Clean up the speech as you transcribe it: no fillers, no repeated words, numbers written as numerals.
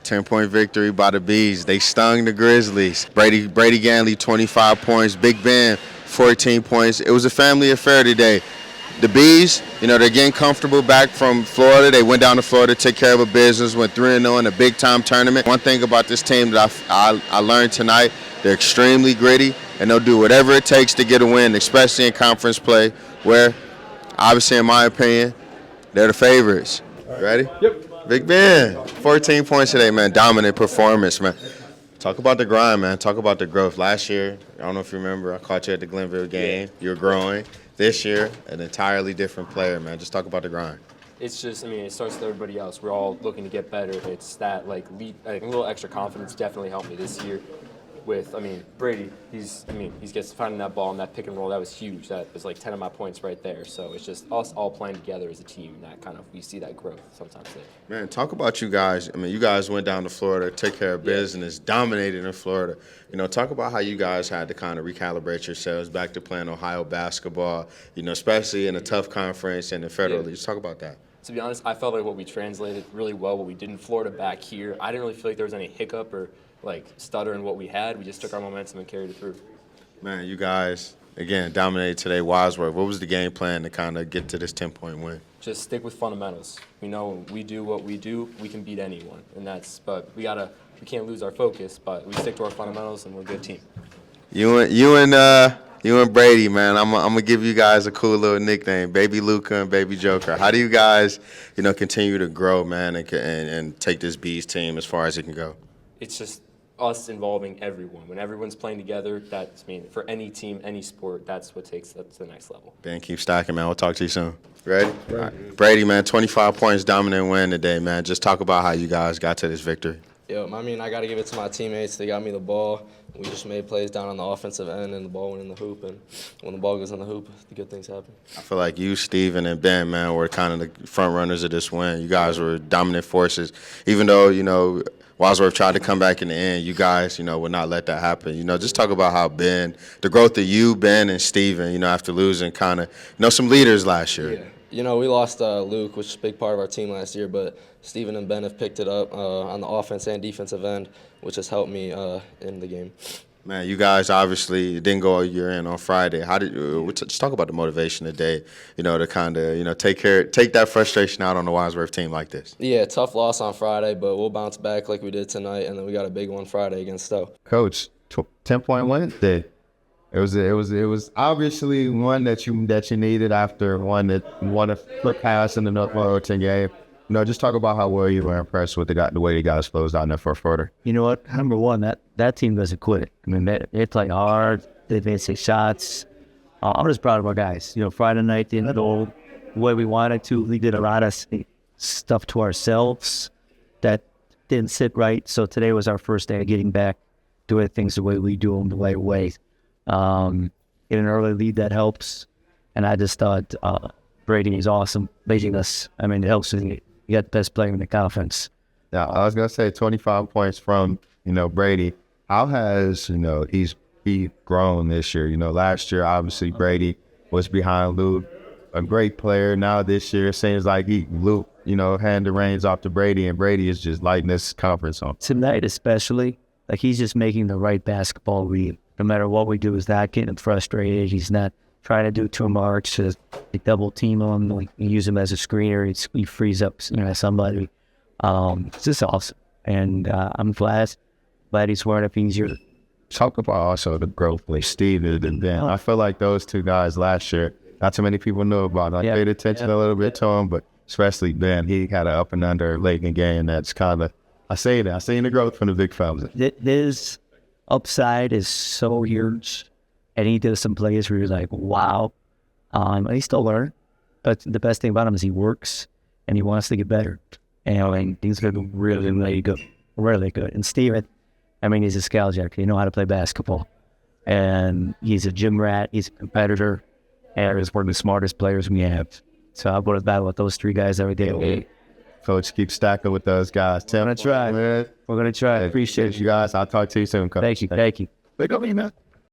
10-point victory by the Bees. They stung the Grizzlies. Brady Ganley, 25 points. Big Ben, 14 points. It was a family affair today. The Bees, they're getting comfortable back from Florida. They went down to Florida, took care of a business, went 3-0 in a big-time tournament. One thing about this team that I learned tonight, they're extremely gritty, and they'll do whatever it takes to get a win, especially in conference play, where, obviously, in my opinion, they're the favorites. Ready? Yep. Big Ben, 14 points today, man. Dominant performance, man. Talk about the grind, man. Talk about the growth. Last year, I don't know if you remember, I caught you at the Glenville game. Yeah. You were growing. This year, an entirely different player, man. Just talk about the grind. It's just, it starts with everybody else. We're all looking to get better. It's that, a little extra confidence definitely helped me this year. With, Brady, he's gets finding that ball and that pick and roll. That was huge. That was like 10 of my points right there. So it's just us all playing together as a team. And we see that growth sometimes there. Man, talk about you guys. You guys went down to Florida, took care of business, dominated in Florida. Talk about how you guys had to kind of recalibrate yourselves back to playing Ohio basketball, especially in a tough conference and the Federal League. Just talk about that. To be honest, I felt like what we translated really well, what we did in Florida back here. I didn't really feel like there was any hiccup or stutter in what we had. We just took our momentum and carried it through. Man, you guys, again, dominated today. Wadsworth, what was the game plan to kind of get to this 10-point win? Just stick with fundamentals. We know when we do what we do, we can beat anyone. But we can't lose our focus, but we stick to our fundamentals and we're a good team. You and Brady, man, I'm gonna give you guys a cool little nickname, Baby Luca and Baby Joker. How do you guys, continue to grow, man, and take this Bees team as far as it can go? It's just us involving everyone. When everyone's playing together, for any team, any sport, that's what takes that to the next level. Ben, keep stacking, man. We'll talk to you soon. Ready? Right. Brady, man, 25 points, dominant win today, man. Just talk about how you guys got to this victory. Yo, I got to give it to my teammates. They got me the ball. We just made plays down on the offensive end, and the ball went in the hoop. And when the ball goes in the hoop, the good things happen. I feel like you, Steven, and Ben, man, were kind of the front runners of this win. You guys were dominant forces. Even though, Wadsworth tried to come back in the end, you guys, would not let that happen. Just talk about how Ben, the growth of you, Ben, and Steven, after losing kind of, some leaders last year. Yeah. We lost Luke, which is a big part of our team last year, but Steven and Ben have picked it up on the offense and defensive end, which has helped me in the game. Man, you guys obviously didn't go all year in on Friday. How did just talk about the motivation today, to kind of, take that frustration out on the Wadsworth team like this? Yeah, tough loss on Friday, but we'll bounce back like we did tonight, and then we got a big one Friday against Stowe. Coach, 10-point win today. It was obviously one that you needed after one that won a flip pass in the North Fullerton game. Just talk about how well you were impressed with the way you guys closed out in that first quarter. You know what? Number one, that team doesn't quit. They play hard. They made 6 shots. I'm just proud of our guys. Friday night didn't go the way we wanted to. We did a lot of stuff to ourselves that didn't sit right. So today was our first day of getting back doing things the way we do them the right way. Get an early lead, that helps. And I just thought Brady is awesome, leading us. It helps when you got the best player in the conference. Yeah, I was going to say 25 points from, Brady. How has, he grown this year? Last year, obviously, Brady was behind Luke, a great player. Now this year, it seems like Luke, hand the reins off to Brady, and Brady is just lighting this conference on. Tonight especially, he's just making the right basketball read. No matter what we do, he's not getting frustrated. He's not trying to do too much to double team him, use him as a screener. He frees up somebody. It's just awesome. And I'm glad he's wearing up easier. Talk about also the growth with Steve and Ben. I feel like those two guys last year, not too many people know about them. I paid attention a little bit to him, but especially Ben, he had an up and under late in the game. That's kind of, I seen the growth from the big fellas. His upside is so huge. And he does some plays where you're like, wow. He's still learning. But the best thing about him is he works and he wants to get better. And he's going to be really, really good. Really good. And Steven, he's a scout. He knows how to play basketball. And he's a gym rat. He's a competitor. And he's one of the smartest players we have. So I'll go to battle with those 3 guys every day. Coach, keep stacking with those guys. We're going to try. We're going to try. Appreciate you guys. I'll talk to you soon, Coach. Thank you. Wake up, man.